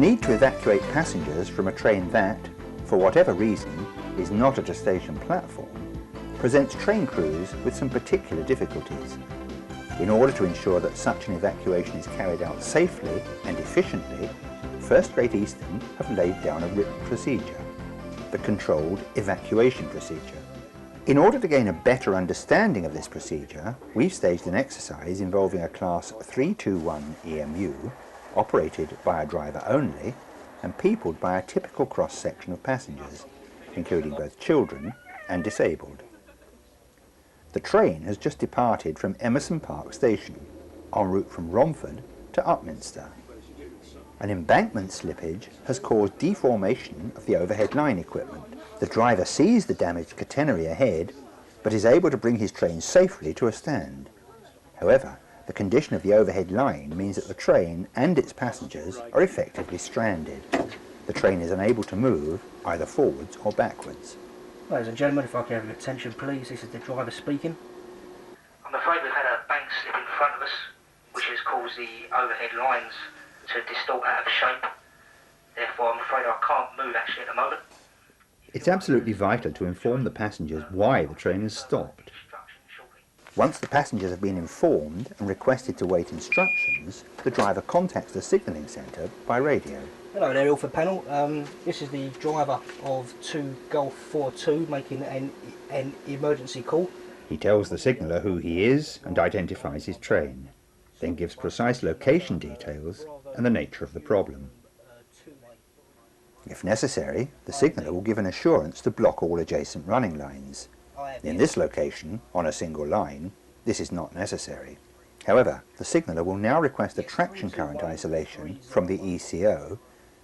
need to evacuate passengers from a train that, for whatever reason, is not at a station platform, presents train crews with some particular difficulties. In order to ensure that such an evacuation is carried out safely and efficiently, First Great Eastern have laid down a written procedure, the Controlled Evacuation Procedure. In order to gain a better understanding of this procedure, we've staged an exercise involving a Class 321 EMU, operated by a driver only, and peopled by a typical cross-section of passengers, including both children and disabled. The train has just departed from Emerson Park Station, en route from Romford to Upminster. An embankment slippage has caused deformation of the overhead line equipment. The driver sees the damaged catenary ahead, but is able to bring his train safely to a stand. However, the condition of the overhead line means that the train and its passengers are effectively stranded. The train is unable to move either forwards or backwards. Ladies and gentlemen, if I can have your attention please, this is the driver speaking. I'm afraid we've had a bank slip in front of us, which has caused the overhead lines to distort out of shape. Therefore, I'm afraid I can't move actually at the moment. It's absolutely vital to inform the passengers why the train has stopped. Once the passengers have been informed and requested to wait instructions, the driver contacts the signalling centre by radio. Hello there, Ilford panel. This is the driver of 2 Golf 42 making an emergency call. He tells the signaller who he is and identifies his train, then gives precise location details and the nature of the problem. If necessary, the signaller will give an assurance to block all adjacent running lines. In this location, on a single line, this is not necessary. However, the signaller will now request a traction current isolation from the ECO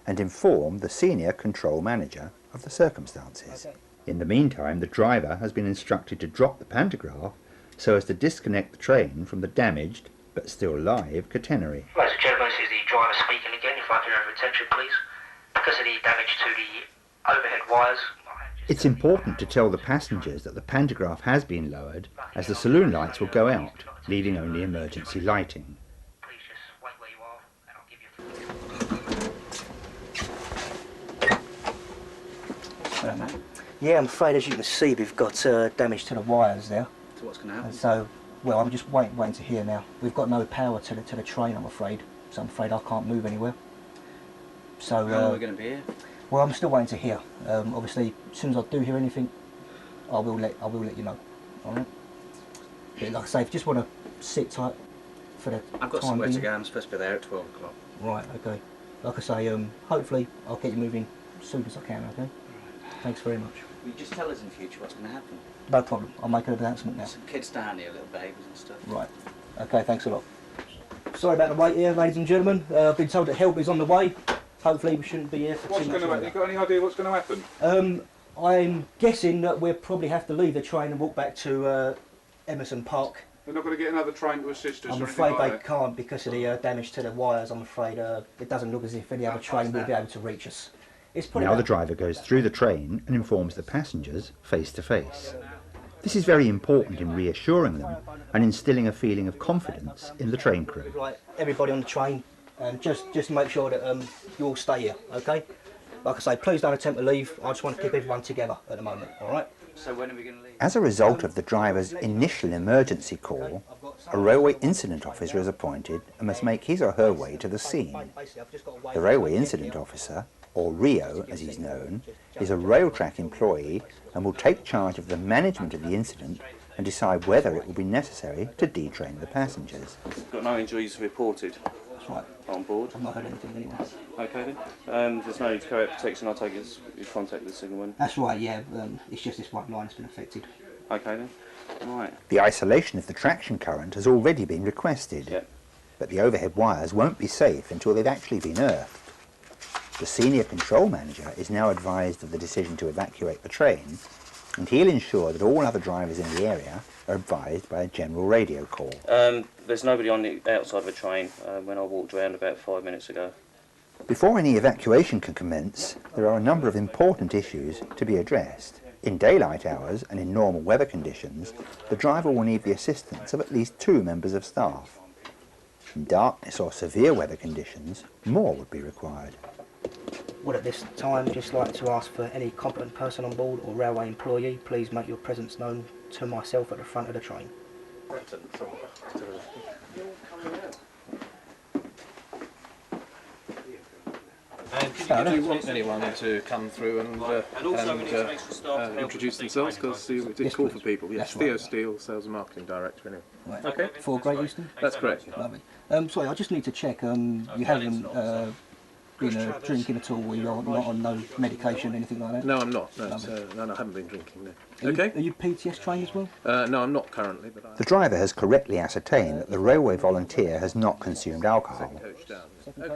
and inform the senior control manager of the circumstances. In the meantime, the driver has been instructed to drop the pantograph so as to disconnect the train from the damaged, but still live, catenary. Ladies and gentlemen, this is the driver speaking again, if I can have your attention please. Because of the damage to the overhead wires. It's important to tell the passengers that the pantograph has been lowered, as the saloon lights will go out, leaving only emergency lighting. Please just wait where you are and I'll give you... Yeah, I'm afraid as you can see we've got damage to the wires there. So what's going to happen? And so, well, I'm just waiting to hear now. We've got no power to the train, I'm afraid. So I'm afraid I can't move anywhere. So, how long are we going to be here? Well, I'm still waiting to hear. Obviously, as soon as I do hear anything, I will let you know. All right. But like I say, if you just want to sit tight for the I've got time somewhere to being. go. I'm supposed to be there at 12 o'clock. Right. Okay. Like I say, hopefully I'll get you moving as soon as I can. Okay. Right. Thanks very much. Will you just tell us in future what's going to happen? No problem. I'll make an announcement now. Some kids down here, little babies and stuff. Right. Okay. Thanks a lot. Sorry about the wait here, ladies and gentlemen. I've been told that help is on the way. Hopefully we shouldn't be here for too much longer. You got any idea what's going to happen? I'm guessing that we'll probably have to leave the train and walk back to Emerson Park. They're not going to get another train to assist us. I'm or afraid anything they like that? can't because of the damage to the wires. I'm afraid it doesn't look as if any other train will be able to reach us. It's probably Now the driver goes through the train and informs the passengers face to face. This is very important in reassuring them and instilling a feeling of confidence in the train crew. Right, everybody on the train, and just make sure that you all stay here, okay? Like I say, please don't attempt to leave. I just want to keep everyone together at the moment, all right? So when are we going to leave? As a result of the driver's initial emergency call, a railway incident officer is appointed and must make his or her way to the scene. The railway incident officer, or RIO as he's known, is a rail track employee and will take charge of the management of the incident and decide whether it will be necessary to detrain the passengers. Got no injuries reported That's right. on board. I've not heard anything anyway. Okay then. There's no need to carry out protection. I'll take it you contact the signalman. That's right, yeah. It's just this one line that's been affected. Okay then. Right. The isolation of the traction current has already been requested, Yep. but the overhead wires won't be safe until they've actually been earthed. The senior control manager is now advised of the decision to evacuate the train, and he'll ensure that all other drivers in the area are advised by a general radio call. There's nobody on the outside of the train when I walked around about 5 minutes ago. Before any evacuation can commence, there are a number of important issues to be addressed. In daylight hours and in normal weather conditions, the driver will need the assistance of at least 2 members of staff. In darkness or severe weather conditions, more would be required. Would at this time just like to ask for any competent person on board or railway employee, please make your presence known to myself at the front of the train. Do you want anyone to come through and introduce themselves? Because you did call for people. Yes, Theo Steele, Sales and Marketing Director. Anyway. Right. Okay. For Great Eastern? That's correct. Lovely. Sorry, I just need to check. You haven't been drinking at all. You're not on no medication, anything like that? No, I'm not. No, no, I haven't been drinking. No. Okay. Are you PTS trained as well? No, I'm not currently. But The driver has correctly ascertained that the railway volunteer has not consumed alcohol,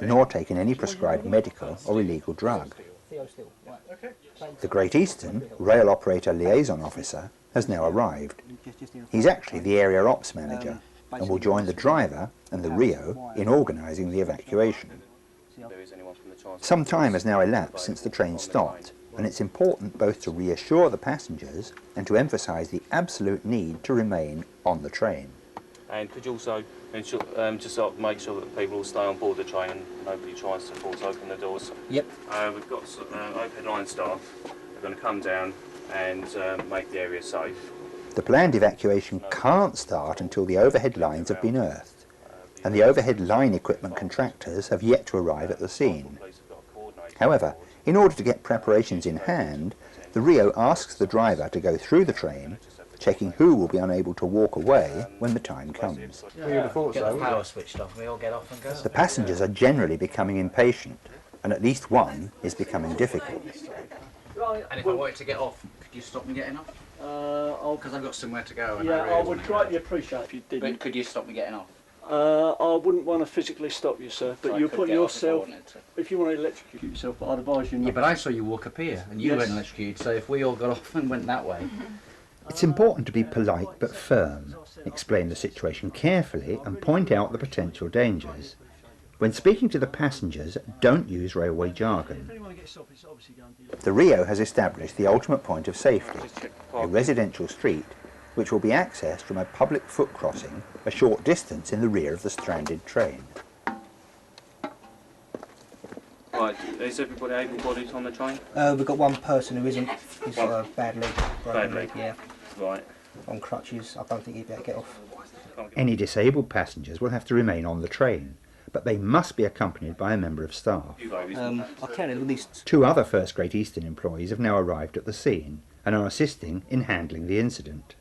nor taken any prescribed medical or illegal drug. Theo Steele. Right. The Great Eastern Rail Operator Liaison Officer has now arrived. He's actually the area ops manager and will join the driver and the Rio in organising the evacuation. Some time has now elapsed since the train stopped, and it's important both to reassure the passengers and to emphasise the absolute need to remain on the train. And could you also ensure, just sort of make sure that people all stay on board the train and nobody tries to force open the doors? Yep. We've got overhead line staff who are going to come down and make the area safe. The planned evacuation can't start until the overhead lines have been earthed, and the overhead line equipment contractors have yet to arrive at the scene. However, in order to get preparations in hand, the Rio asks the driver to go through the train, checking who will be unable to walk away when the time comes. Get the power switched off, we all get off and go. The passengers are generally becoming impatient, and at least one is becoming difficult. And if I wanted to get off, could you stop me getting off? Because I've got somewhere to go. And I would greatly appreciate if you didn't. But could you stop me getting off? I wouldn't want to physically stop you, sir, but So you're I could putting get off if I yourself, wanted to. if you want to electrocute yourself, but I'd advise you not. Yeah, but I saw you walk up here, and you Yes. weren't electrocuted, so if we all got off and went that way... It's important to be polite but firm, explain the situation carefully and point out the potential dangers. When speaking to the passengers, don't use railway jargon. The Rio has established the ultimate point of safety, a residential street which will be accessed from a public foot crossing a short distance in the rear of the stranded train. Right, is everybody able-bodied on the train? We've got one person who isn't. He's got a bad leg. Bad leg? Yeah. Right. On crutches. I don't think he'd be able to get off. Any disabled passengers will have to remain on the train, but they must be accompanied by a member of staff. I counted at least. 2 other First Great Eastern employees have now arrived at the scene and are assisting in handling the incident.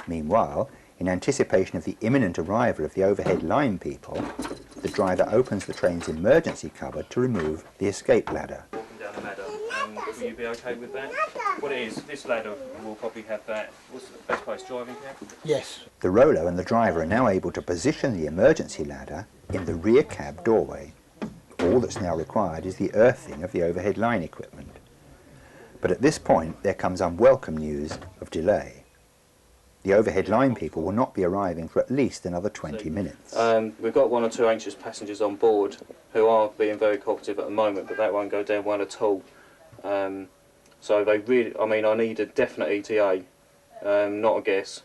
Meanwhile, in anticipation of the imminent arrival of the overhead line people, the driver opens the train's emergency cupboard to remove the escape ladder. Walking down the ladder, will you be okay with that? What it is, this ladder will probably have that. What's the best place, driving cab? Yes. The Rolo and the driver are now able to position the emergency ladder in the rear cab doorway. All that's now required is the earthing of the overhead line equipment. But at this point there comes unwelcome news of delay. The overhead line people will not be arriving for at least another 20 minutes. We've got 1 or 2 anxious passengers on board who are being very cooperative at the moment, but that won't go down well at all. So they really, I mean, I need a definite ETA, not a guess.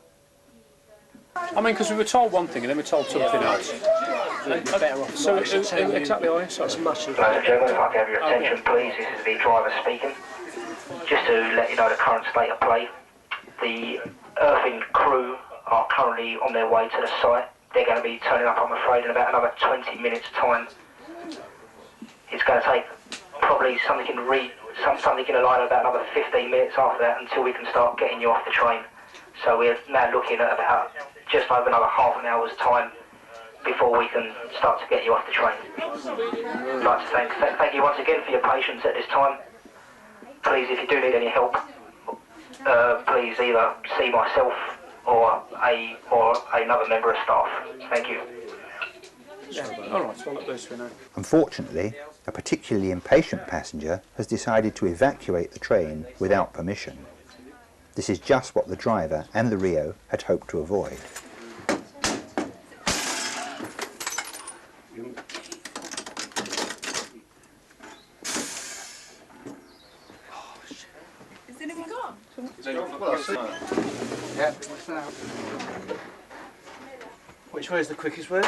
I mean, because we were told one thing and then we were told something else. So exactly, I so it's much. Ladies and gentlemen, if I can have your attention, please. This is the driver speaking. Just to let you know the current state of play. The earthing crew are currently on their way to the site. They're going to be turning up, I'm afraid, in about another 20 minutes' time. It's going to take probably something in the line of about another 15 minutes after that until we can start getting you off the train. So we're now looking at about just over another half an hour's time before we can start to get you off the train. I'd like to thank you once again for your patience at this time. Please, if you do need any help, please either see myself or another member of staff. Thank you. All right, well, at least we know. Unfortunately, a particularly impatient passenger has decided to evacuate the train without permission. This is just what the driver and the Rio had hoped to avoid. Is anyone gone? Yeah, Which Which way is the quickest way?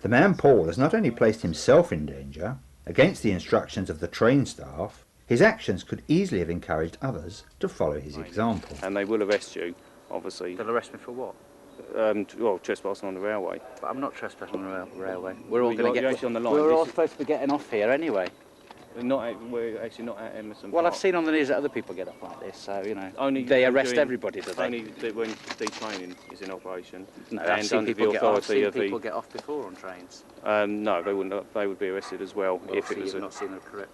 The man Paul has not only placed himself in danger, against the instructions of the train staff, his actions could easily have encouraged others to follow his example. And they will arrest you, obviously. They'll arrest me for what? Well, trespassing on the railway. But I'm not trespassing on the railway. We're all Well, going to you're get. actually on the line. We're all This is- supposed to be getting off here anyway. We're actually not at Emerson Well, Park. I've seen on the news that other people get off like this, so you know. Only they arrest during- everybody, do they? Only when detraining is in operation. No, and I've seen under people the get off. I've authority seen of people the. get off before on trains. No, they wouldn't. They would be arrested as well if it was. You've not seen the correct.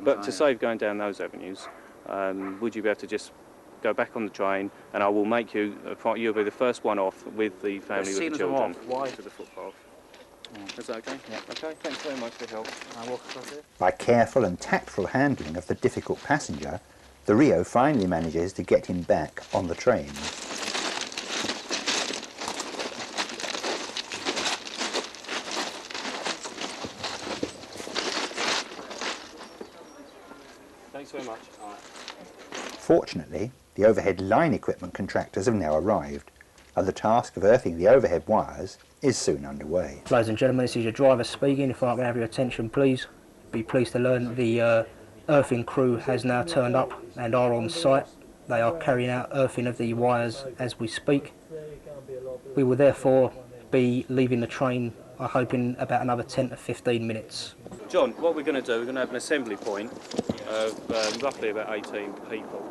But to save going down those avenues, would you be able to just go back on the train, and I will make you. You'll be the first one off with the family with the children. Why? To the footpath. Is that okay? Yeah. Okay. Thanks very much for your help. I walk across here. By careful and tactful handling of the difficult passenger, the Rio finally manages to get him back on the train. Thanks very much. Fortunately, the overhead line equipment contractors have now arrived, and the task of earthing the overhead wires is soon underway. Ladies and gentlemen, this is your driver speaking. If I can have your attention, please. Be pleased to learn that the earthing crew has now turned up and are on site. They are carrying out earthing of the wires as we speak. We will therefore be leaving the train, I hope, in about another 10 to 15 minutes. John, what we're going to do, we're going to have an assembly point of roughly about 18 people.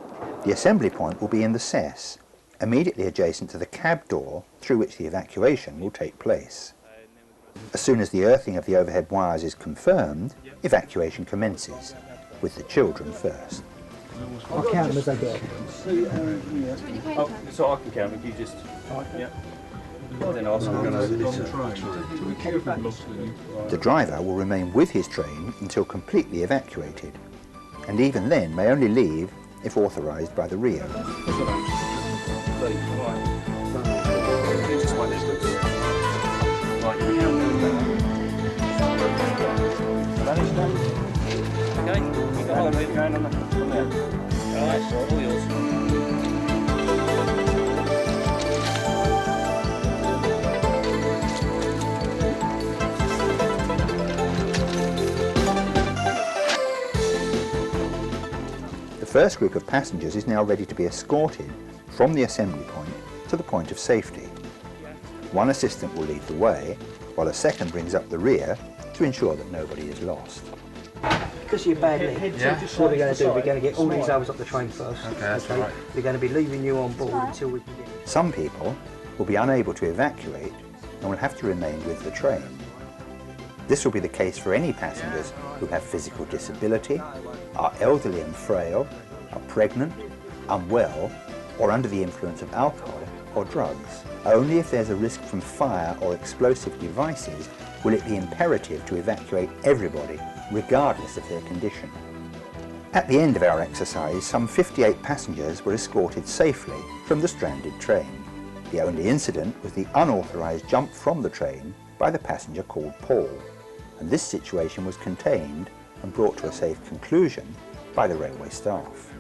The assembly point will be in the cess, immediately adjacent to the cab door through which the evacuation will take place. As soon as the earthing of the overhead wires is confirmed, evacuation commences, with the children first. I'll count them as they get. Oh, so I can count if you just. Yeah. Then ask them. The driver will remain with his train until completely evacuated, and even then may only leave if authorised by the Rio. The first group of passengers is now ready to be escorted from the assembly point to the point of safety. One assistant will lead the way, while a second brings up the rear to ensure that nobody is lost. Because you're badly, what we're going to do, we're going to get all these others up the train first. Okay, that's right. We're going to be leaving you on board until we can get... Some people will be unable to evacuate and will have to remain with the train. This will be the case for any passengers who have physical disability, are elderly and frail, are pregnant, unwell, or under the influence of alcohol or drugs. Only if there's a risk from fire or explosive devices will it be imperative to evacuate everybody, regardless of their condition. At the end of our exercise, some 58 passengers were escorted safely from the stranded train. The only incident was the unauthorised jump from the train by the passenger called Paul, and this situation was contained and brought to a safe conclusion by the railway staff.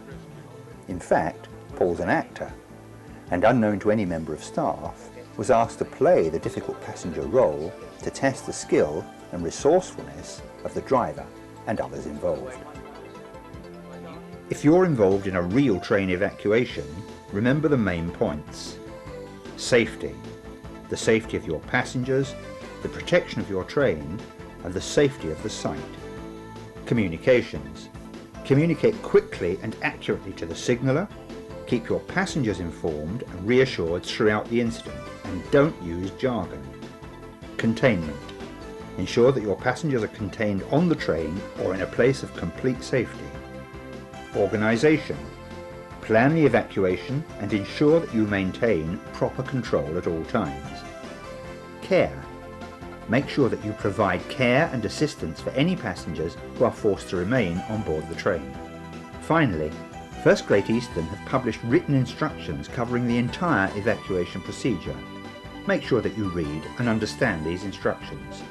In fact, Paul's an actor, and unknown to any member of staff, was asked to play the difficult passenger role to test the skill and resourcefulness of the driver and others involved. If you're involved in a real train evacuation, remember the main points. Safety. The safety of your passengers, the protection of your train, and the safety of the site. Communications. Communicate quickly and accurately to the signaller. Keep your passengers informed and reassured throughout the incident, and don't use jargon. Containment. Ensure that your passengers are contained on the train or in a place of complete safety. Organisation. Plan the evacuation and ensure that you maintain proper control at all times. Care. Make sure that you provide care and assistance for any passengers who are forced to remain on board the train. Finally, First Great Eastern have published written instructions covering the entire evacuation procedure. Make sure that you read and understand these instructions.